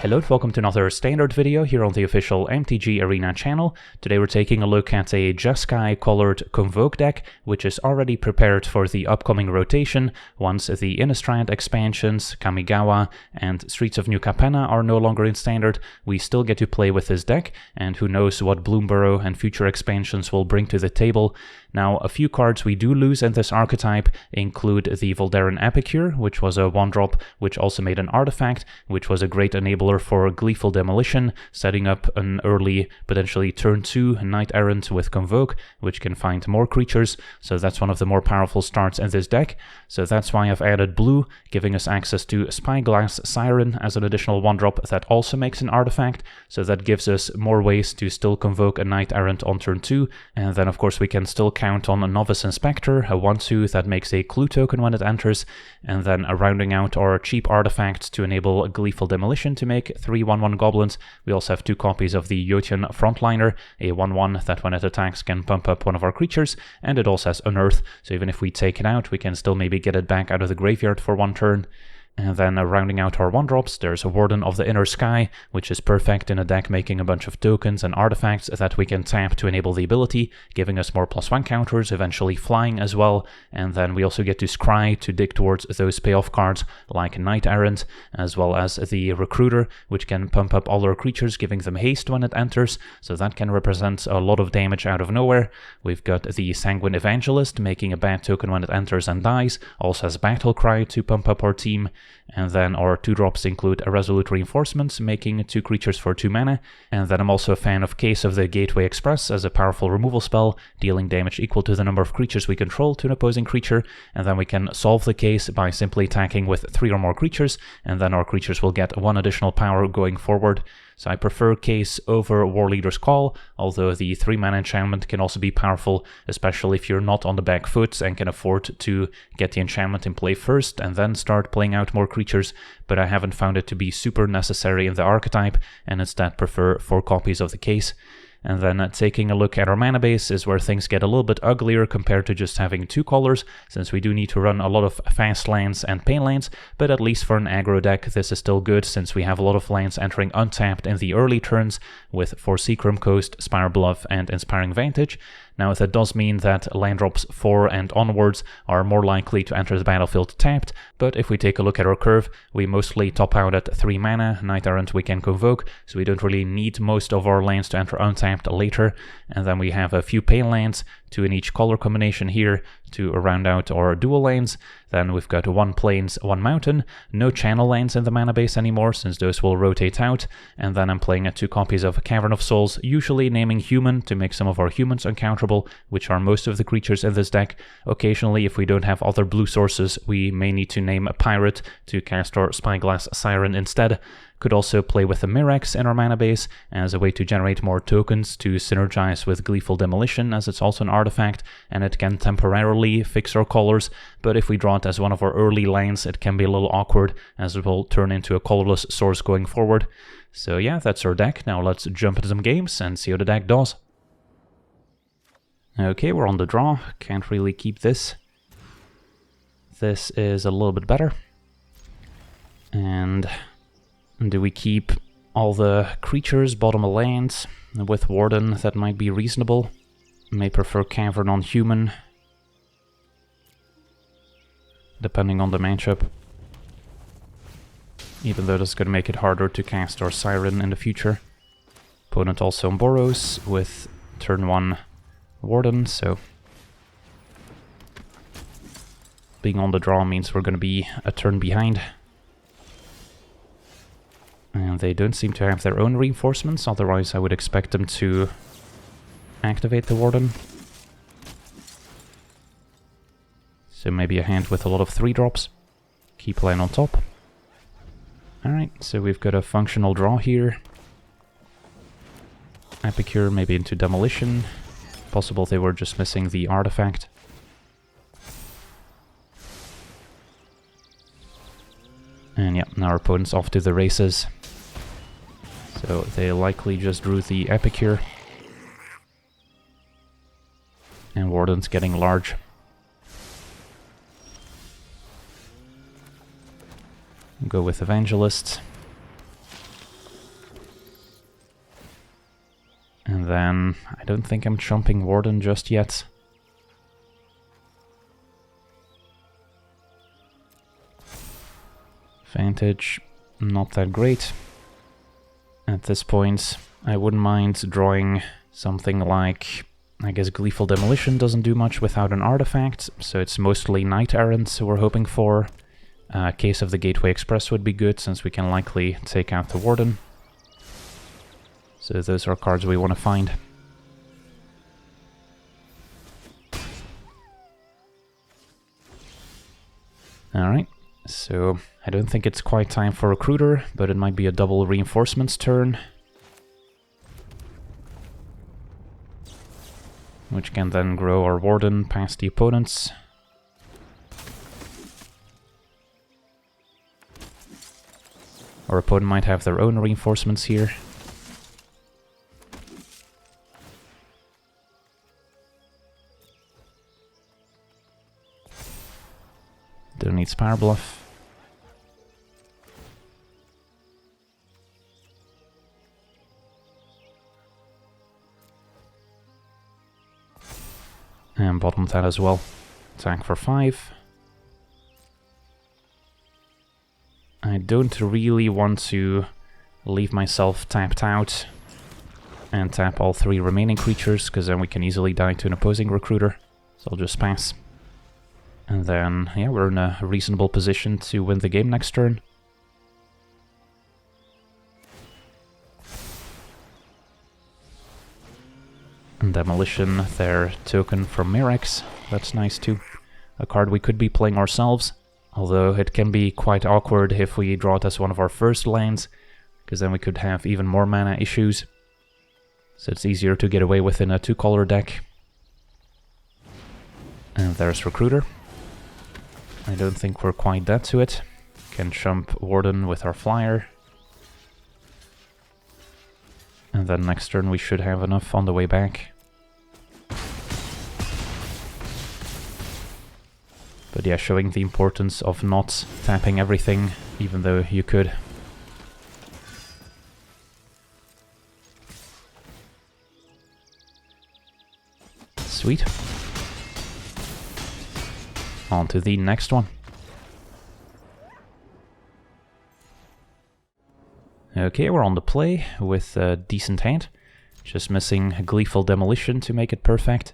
Hello and welcome to another standard video here on the official MTG Arena channel. Today we're taking a look at a Jeskai colored Convoke deck, which is already prepared for the upcoming rotation once the Innistrad expansions, Kamigawa and Streets of New Capenna are no longer in standard. We still get to play with this deck, and who knows what Bloomburrow and future expansions will bring to the table. Now, a few cards we do lose in this archetype include the Voldaren Epicure, which was a 1-drop, which also made an artifact, which was a great enabler for Gleeful Demolition, setting up an early, potentially turn 2 Knight Errant with Convoke, which can find more creatures, so that's one of the more powerful starts in this deck. So that's why I've added blue, giving us access to Spyglass Siren as an additional 1-drop that also makes an artifact, so that gives us more ways to still convoke a Knight Errant on turn 2, and then of course we can still count on a Novice Inspector, a 1/2 that makes a clue token when it enters, and then rounding out our cheap artifacts to enable Gleeful Demolition to make 3 1/1 goblins. We also have 2 copies of the Jotun Frontliner, a 1/1 that when it attacks can pump up one of our creatures, and it also has Unearth, so even if we take it out we can still maybe get it back out of the graveyard for 1 turn. And then rounding out our 1-drops, there's a Warden of the Inner Sky, which is perfect in a deck making a bunch of tokens and artifacts that we can tap to enable the ability, giving us more +1 counters, eventually flying as well. And then we also get to scry to dig towards those payoff cards like Knight Errant, as well as the Recruiter, which can pump up all our creatures, giving them haste when it enters, so that can represent a lot of damage out of nowhere. We've got the Sanguine Evangelist, making a bad token when it enters and dies, also has Battle Cry to pump up our team. And then our 2-drops include a Resolute Reinforcement, making 2 creatures for 2 mana. And then I'm also a fan of Case of the Gateway Express as a powerful removal spell, dealing damage equal to the number of creatures we control to an opposing creature. And then we can solve the case by simply attacking with 3 or more creatures, and then our creatures will get 1 additional power going forward. So I prefer Case over War Leader's Call, although the 3-mana enchantment can also be powerful, especially if you're not on the back foot and can afford to get the enchantment in play first and then start playing out more creatures, but I haven't found it to be super necessary in the archetype, and instead prefer 4 copies of the Case. And then taking a look at our mana base is where things get a little bit uglier compared to just having 2 colors, since we do need to run a lot of fast lands and pain lands, but at least for an aggro deck this is still good, since we have a lot of lands entering untapped in the early turns with Forsaken Coast, Spire Bluff and Inspiring Vantage. Now that does mean that land drops 4 and onwards are more likely to enter the battlefield tapped, but if we take a look at our curve, we mostly top out at 3 mana, Knight Errant we can convoke, so we don't really need most of our lands to enter untapped later. And then we have a few pain lands, 2 in each color combination here to round out our dual lands. Then we've got 1 plains, 1 mountain, no channel lands in the mana base anymore since those will rotate out. And then I'm playing 2 copies of Cavern of Souls, usually naming human to make some of our humans uncounterable, which are most of the creatures in this deck. Occasionally, if we don't have other blue sources, we may need to name a pirate to cast our Spyglass Siren instead. Could also play with the Mirax in our mana base as a way to generate more tokens to synergize with Gleeful Demolition, as it's also an artifact and it can temporarily fix our colors, but if we draw it as one of our early lands it can be a little awkward, as it will turn into a colorless source going forward. So yeah, that's our deck. Now let's jump into some games and see how the deck does. Okay, we're on the draw. Can't really keep this. This is a little bit better. And do we keep all the creatures, bottom of lands? With Warden, that might be reasonable. May prefer Cavern on human, depending on the matchup. Even though that's going to make it harder to cast our Siren in the future. Opponent also on Boros with turn 1 Warden, so being on the draw means we're going to be a turn behind. And they don't seem to have their own reinforcements, otherwise I would expect them to activate the Warden. So maybe a hand with a lot of 3-drops. Keep line on top. Alright, so we've got a functional draw here. Epicure maybe into Demolition. Possible they were just missing the artifact. And yeah, now our opponent's off to the races. So they likely just drew the Epicure. And Warden's getting large. Go with Evangelist. then I don't think I'm chumping Warden just yet. Vantage, not that great. At this point, I wouldn't mind drawing something like, I guess Gleeful Demolition doesn't do much without an artifact, so it's mostly Knight Errant we're hoping for. Case of the Gateway Express would be good, since we can likely take out the Warden. So those are cards we want to find. Alright, so I don't think it's quite time for Recruiter, but it might be a double reinforcements turn. Which can then grow our Warden past the opponents. Our opponent might have their own reinforcements here. Don't need Spire Bluff. And bottom that as well. Attack for 5. I don't really want to leave myself tapped out and tap all 3 remaining creatures, because then we can easily die to an opposing Recruiter. So I'll just pass. And then, yeah, we're in a reasonable position to win the game next turn. And Demolition, their token from Mirex. That's nice too. A card we could be playing ourselves, although it can be quite awkward if we draw it as one of our first lands, because then we could have even more mana issues. So it's easier to get away with in a 2-color deck. And there's Recruiter. I don't think we're quite dead to it. Can chump Warden with our Flyer. And then next turn we should have enough on the way back. But yeah, showing the importance of not tapping everything, even though you could. Sweet. On to the next one. Okay, we're on the play with a decent hand. Just missing Gleeful Demolition to make it perfect.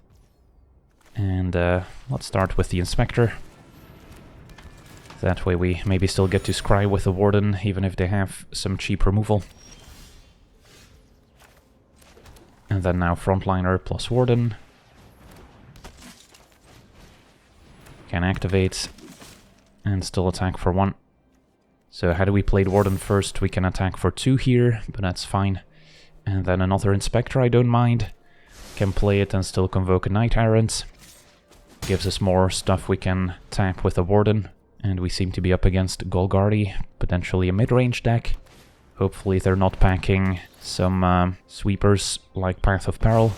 And let's start with the Inspector. That way we maybe still get to scry with the Warden, even if they have some cheap removal. And then now Frontliner plus Warden. Can activate and still attack for 1. So had we played Warden first, we can attack for 2 here, but that's fine. And then another Inspector I don't mind. Can play it and still convoke a Knight Errant. Gives us more stuff we can tap with the Warden. And we seem to be up against Golgari, potentially a mid-range deck. Hopefully they're not packing some sweepers like Path of Peril.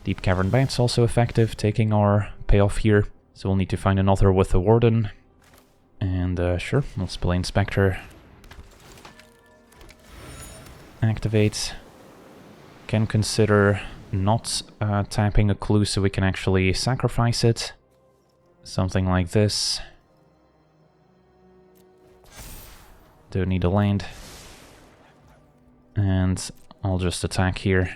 Deep Cavern Bat's also effective, taking our payoff here. So we'll need to find another with the Warden. And sure, let's play Inspector. Activate. Can consider not tapping a clue so we can actually sacrifice it. Something like this. Don't need a land. And I'll just attack here.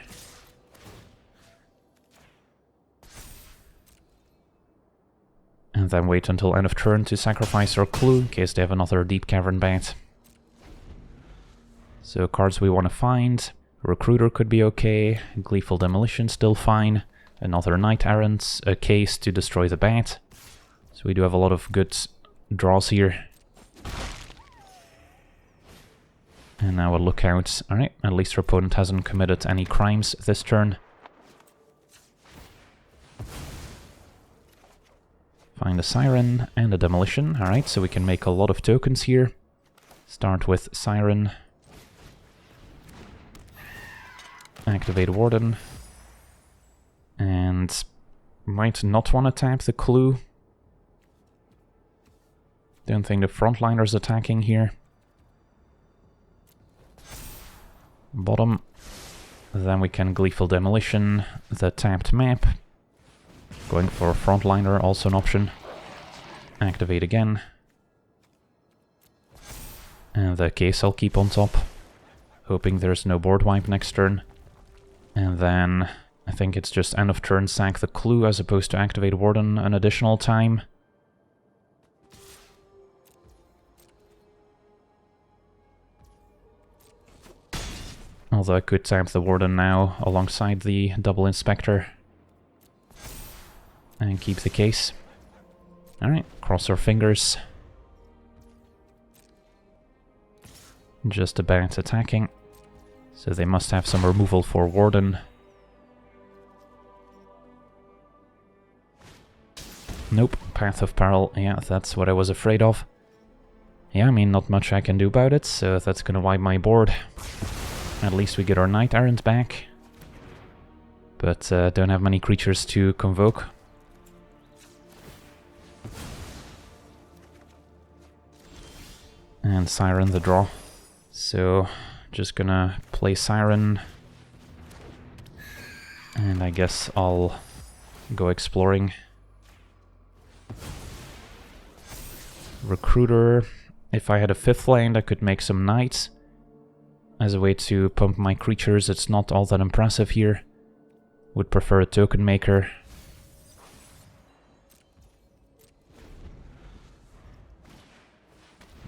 And then wait until end of turn to sacrifice our clue, in case they have another Deep Cavern Bat. So cards we want to find. Recruiter could be okay. Gleeful Demolition still fine. Another Knight Errant, a case to destroy the bat. So we do have a lot of good draws here. And now a lookout. Alright, at least our opponent hasn't committed any crimes this turn. Find a Siren and a Demolition. Alright, so we can make a lot of tokens here. Start with Siren. Activate Warden. And might not want to tap the clue. Don't think the Frontliner's attacking here. Bottom. Then we can Gleeful Demolition the tapped map. Going for Frontliner, also an option. Activate again. And the case I'll keep on top, hoping there's no board wipe next turn. And then I think it's just end of turn sack the clue as opposed to activate Warden an additional time. Although I could tap the Warden now alongside the double Inspector. And keep the case. Alright, cross our fingers. Just a bat attacking. So they must have some removal for Warden. Nope, Path of Peril. Yeah, that's what I was afraid of. Yeah, I mean, not much I can do about it, so that's gonna wipe my board. At least we get our Knight Errant back. But don't have many creatures to convoke. And Siren the draw. So, just gonna play Siren. And I guess I'll go exploring. Recruiter. If I had a 5th land, I could make some Knights. As a way to pump my creatures, it's not all that impressive here. Would prefer a Token Maker.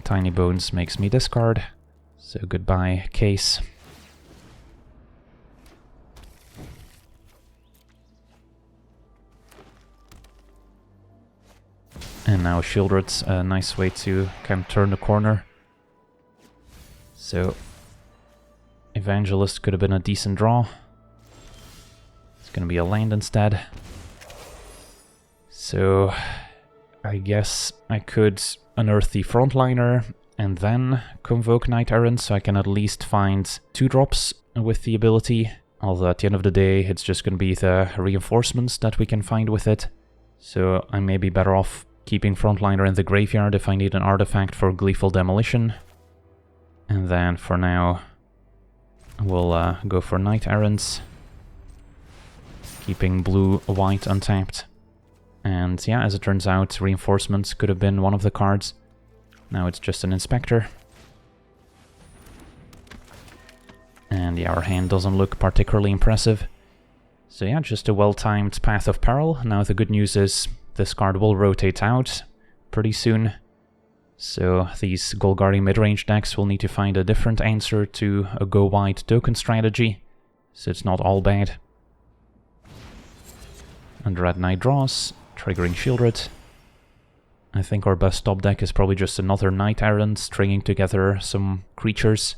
Tiny Bones makes me discard. So goodbye, case. And now Shieldred's a nice way to kind of turn the corner. So Evangelist could have been a decent draw. It's gonna be a land instead. So I guess I could unearth the Frontliner and then convoke Knight Errant, so I can at least find 2 drops with the ability. Although at the end of the day, it's just gonna be the reinforcements that we can find with it. So I may be better off keeping Frontliner in the graveyard if I need an artifact for Gleeful Demolition. And then for now, we'll go for Knight Errants, keeping blue-white untapped. And yeah, as it turns out, reinforcements could have been one of the cards. Now it's just an Inspector. And yeah, our hand doesn't look particularly impressive. So yeah, just a well-timed Path of Peril. Now the good news is this card will rotate out pretty soon. So these Golgari mid-range decks will need to find a different answer to a go-wide token strategy. So it's not all bad. And Red Knight draws, triggering Shieldred. I think our best top deck is probably just another Knight Errant, stringing together some creatures.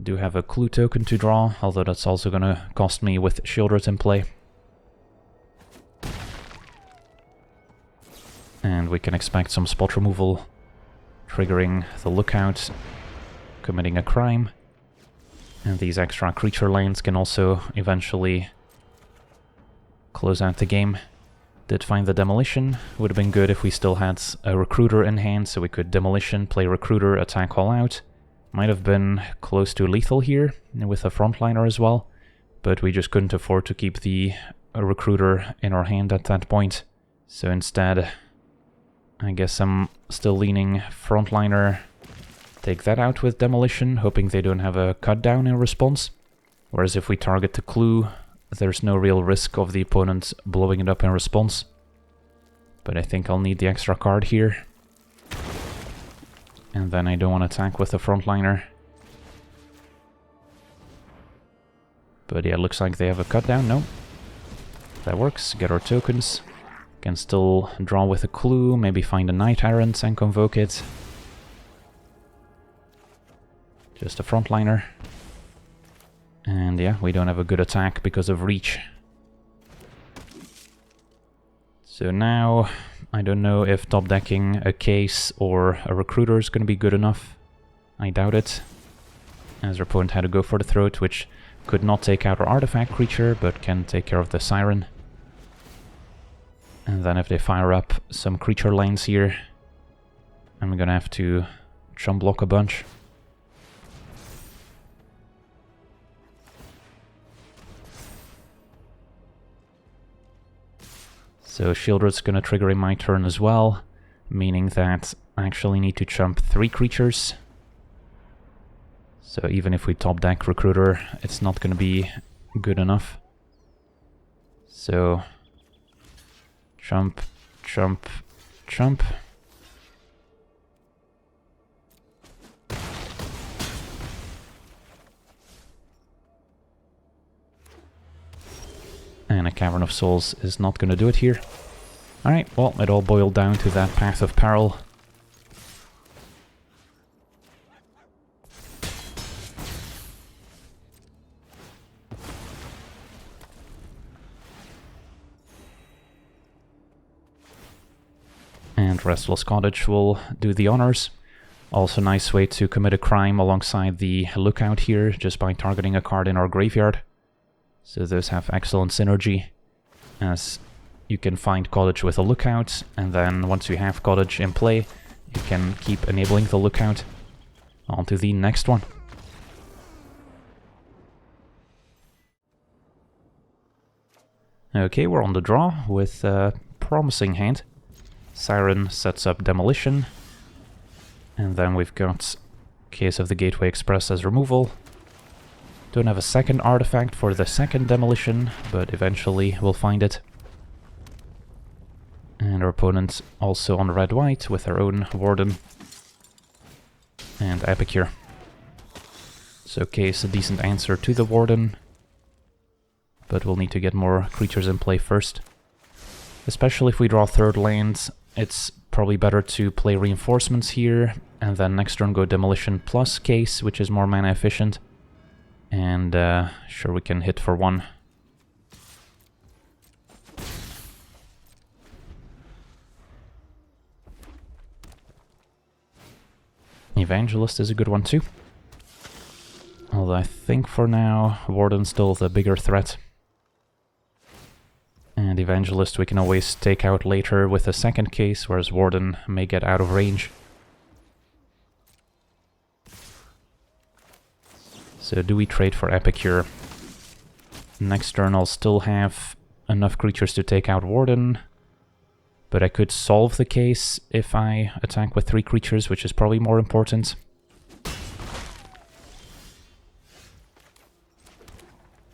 Do have a Clue token to draw, although that's also gonna cost me with Shieldred in play. And we can expect some spot removal, triggering the Lookout, committing a crime. And these extra creature lanes can also eventually close out the game. Did find the Demolition. Would have been good if we still had a Recruiter in hand, so we could Demolition, play Recruiter, attack all out. Might have been close to lethal here, with a Frontliner as well, but we just couldn't afford to keep the Recruiter in our hand at that point. So instead, I guess I'm still leaning Frontliner. Take that out with Demolition, hoping they don't have a cut down in response. Whereas if we target the Clue, there's no real risk of the opponent blowing it up in response. But I think I'll need the extra card here. And then I don't want to attack with the Frontliner. But yeah, it looks like they have a cut down. No. That works. Get our tokens. Can still draw with a Clue, maybe find a Knight Errant and convoke it. Just a Frontliner. And yeah, we don't have a good attack because of reach. So now, I don't know if top decking a case or a Recruiter is going to be good enough. I doubt it. As our opponent had to go for the Throat, which could not take out our artifact creature, but can take care of the Siren. And then if they fire up some creature lanes here, I'm gonna have to chump block a bunch. So Shieldred's gonna trigger in my turn as well, meaning that I actually need to chump 3 creatures. So even if we top deck Recruiter, it's not gonna be good enough. So chump, chump, chump. And a Cavern of Souls is not going to do it here. Alright, well, it all boiled down to that Path of Peril. And Restless Cottage will do the honors. Also nice way to commit a crime alongside the Lookout here, just by targeting a card in our graveyard. So those have excellent synergy, as you can find Cottage with a Lookout, and then once you have Cottage in play, you can keep enabling the Lookout. On to the next one. Okay, we're on the draw with a promising hand. Siren sets up Demolition, and then we've got Case of the Gateway Express as removal. Don't have a second artifact for the second Demolition, but eventually we'll find it. And our opponent also on red-white with their own Warden and Epicure. So Case a decent answer to the Warden, but we'll need to get more creatures in play first. Especially if we draw third lands, it's probably better to play Reinforcements here, and then next turn go Demolition plus Case, which is more mana efficient. And sure, we can hit for 1. Evangelist is a good one too. Although I think for now, Warden's still the bigger threat. And Evangelist we can always take out later with a second Case, whereas Warden may get out of range. So do we trade for Epicure? Next turn I'll still have enough creatures to take out Warden, but I could solve the Case if I attack with 3 creatures, which is probably more important.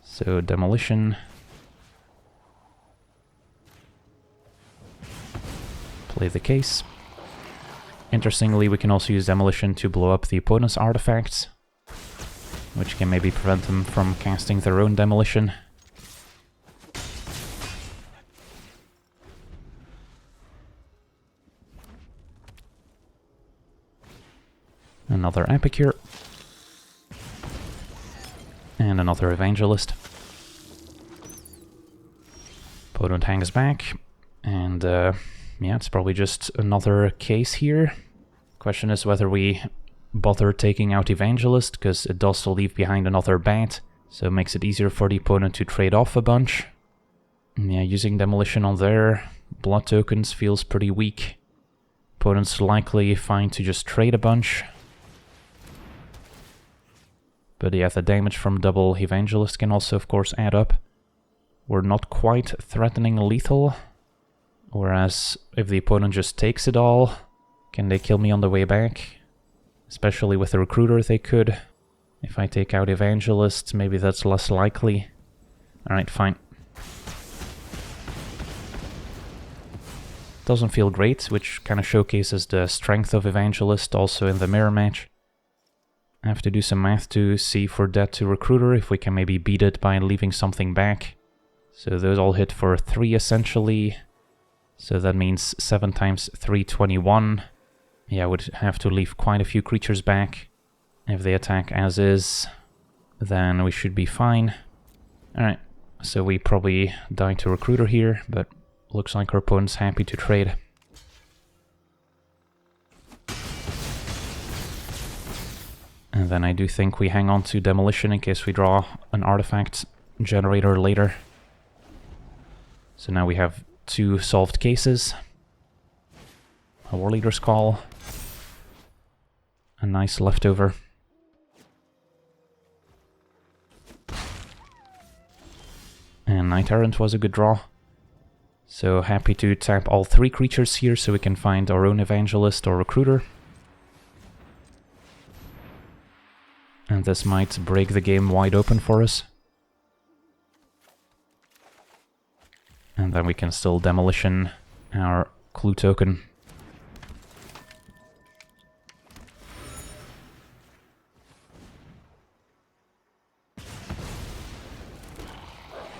So Demolition. Play the Case. Interestingly, we can also use Demolition to blow up the opponent's artifacts, which can maybe prevent them from casting their own Demolition. Another Epicure. And another Evangelist. Opponent hangs back, and yeah, it's probably just another Case here. Question is whether we bother taking out Evangelist, because it does leave behind another bat, so it makes it easier for the opponent to trade off a bunch. Yeah, using Demolition on their blood tokens feels pretty weak. Opponent's likely fine to just trade a bunch. But yeah, the damage from double Evangelist can also of course add up. We're not quite threatening lethal, whereas if the opponent just takes it all, can they kill me on the way back? Especially with the Recruiter they could. If I take out Evangelist, maybe that's less likely. Alright, fine. Doesn't feel great, which kind of showcases the strength of Evangelist also in the mirror match. I have to do some math to see for that to Recruiter, if we can maybe beat it by leaving something back. So those all hit for 3 essentially. So that means 7 times 3, 21. Yeah, I would have to leave quite a few creatures back. If they attack as is, then we should be fine. Alright, so we probably die to Recruiter here, but looks like our opponent's happy to trade. And then I do think we hang on to Demolition in case we draw an artifact generator later. So now we have 2 solved cases. A War Leader's Call. A nice leftover. And Knight Errant was a good draw. So happy to tap all 3 creatures here so we can find our own Evangelist or Recruiter. And this might break the game wide open for us. And then we can still Demolition our Clue token.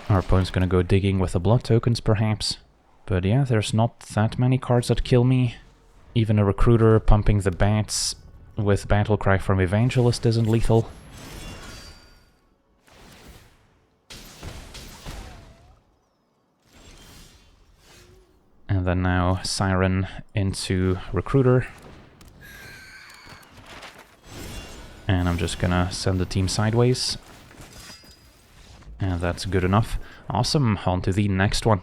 Our opponent's gonna go digging with the blood tokens, perhaps. But yeah, there's not that many cards that kill me. Even a Recruiter pumping the bats with Battlecry from Evangelist isn't lethal. And then now Siren into Recruiter. And I'm just gonna send the team sideways. And that's good enough. Awesome, on to the next one.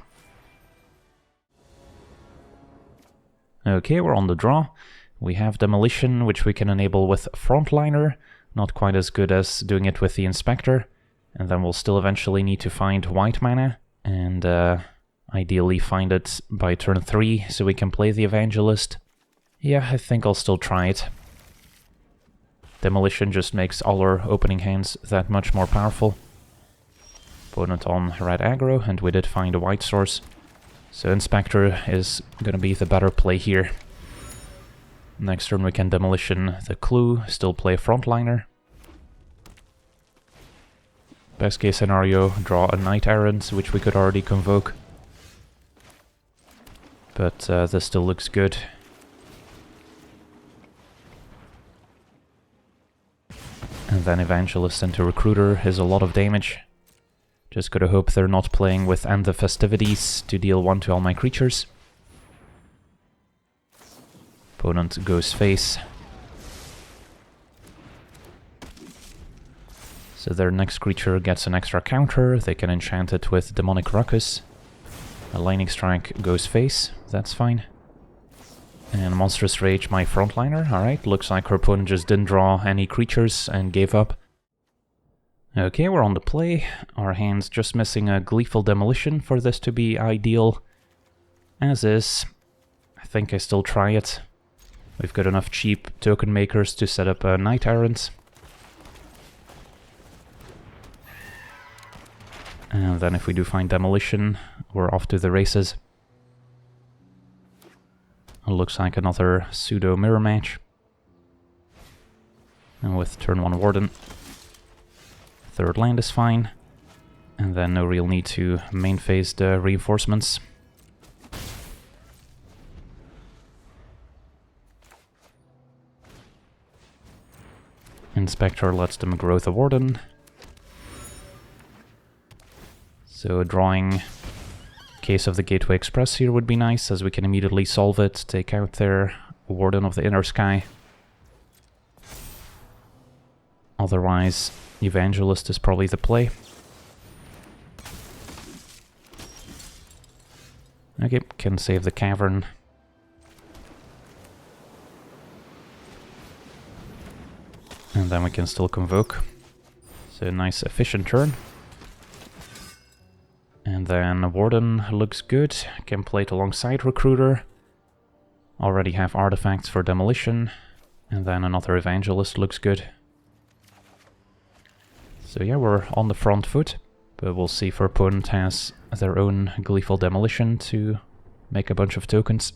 Okay, we're on the draw. We have Demolition, which we can enable with Frontliner. Not quite as good as doing it with the Inspector. And then we'll still eventually need to find white mana. And ideally find it by turn 3, so we can play the Evangelist. Yeah, I think I'll still try it. Demolition just makes all our opening hands that much more powerful. Opponent on red aggro, and we did find a white source. So Inspector is gonna be the better play here. Next turn we can Demolition the Clue, still play Frontliner. Best case scenario, draw a Knight Errant, which we could already Convoke. But this still looks good. And then Evangelist into Recruiter is a lot of damage. Just gotta hope they're not playing with End the Festivities to deal 1 to all my creatures. Opponent goes face. So their next creature gets an extra counter. They can enchant it with Demonic Ruckus. A Lightning Strike goes face. That's fine. And Monstrous Rage, my Frontliner. Alright, looks like her opponent just didn't draw any creatures and gave up. Okay, we're on the play. Our hand's just missing a Gleeful Demolition for this to be ideal. As is. I think I still try it. We've got enough cheap token makers to set up a Knight Errant. And then if we do find Demolition, we're off to the races. It looks like another pseudo mirror match. And with turn 1 Warden. Third land is fine. And then no real need to main phase the reinforcements. Inspector lets them grow the Warden. So drawing Case of the Gateway Express here would be nice, as we can immediately solve it, take out their Warden of the Inner Sky. Otherwise, Evangelist is probably the play. Okay, can save the Cavern. And then we can still Convoke. So nice efficient turn. And then Warden looks good. Can play it alongside Recruiter. Already have artifacts for Demolition. And then another Evangelist looks good. So yeah, we're on the front foot. But we'll see if our opponent has their own Gleeful Demolition to make a bunch of tokens.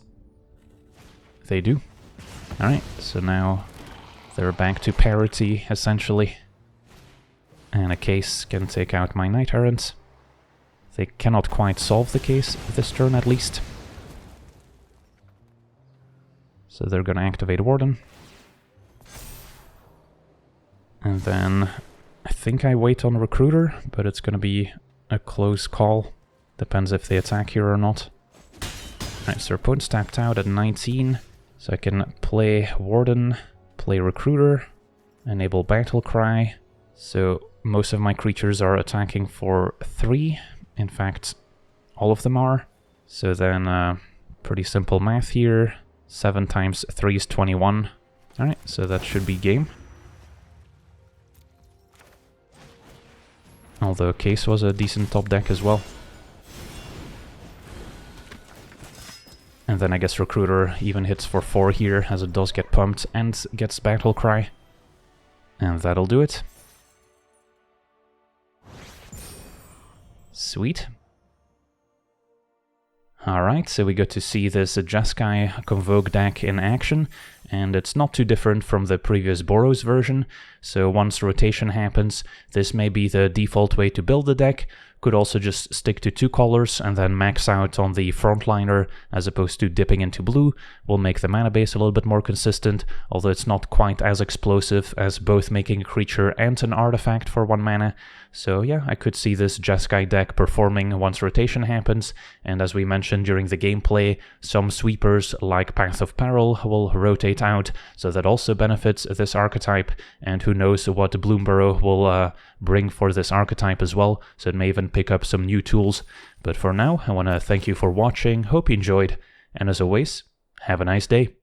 They do. Alright, so now they're back to parity, essentially. And a Case can take out my Knight Errant. They cannot quite solve the case this turn, at least. So they're gonna activate Warden. And then I think I wait on Recruiter, but it's gonna be a close call. Depends if they attack here or not. Alright, so our opponent's tapped out at 19. So I can play Warden, play Recruiter, enable Battlecry. So most of my creatures are attacking for 3. In fact, all of them are. So then, pretty simple math here. 7 times 3 is 21. Alright, so that should be game. Although Case was a decent top deck as well. And then I guess Recruiter even hits for 4 here, as it does get pumped and gets Battle Cry. And that'll do it. Sweet. Alright, so we got to see this Jeskai Convoke deck in action, and it's not too different from the previous Boros version, so once rotation happens, this may be the default way to build the deck. Could also just stick to 2 colors and then max out on the frontliner as opposed to dipping into blue. Will make the mana base a little bit more consistent, although it's not quite as explosive as both making a creature and an artifact for 1 mana. So yeah, I could see this Jeskai deck performing once rotation happens, and as we mentioned during the gameplay, some sweepers like Path of Peril will rotate out, so that also benefits this archetype, and who knows what Bloomburrow will bring for this archetype as well, so it may even pick up some new tools. But for now, I want to thank you for watching, hope you enjoyed, and as always, have a nice day.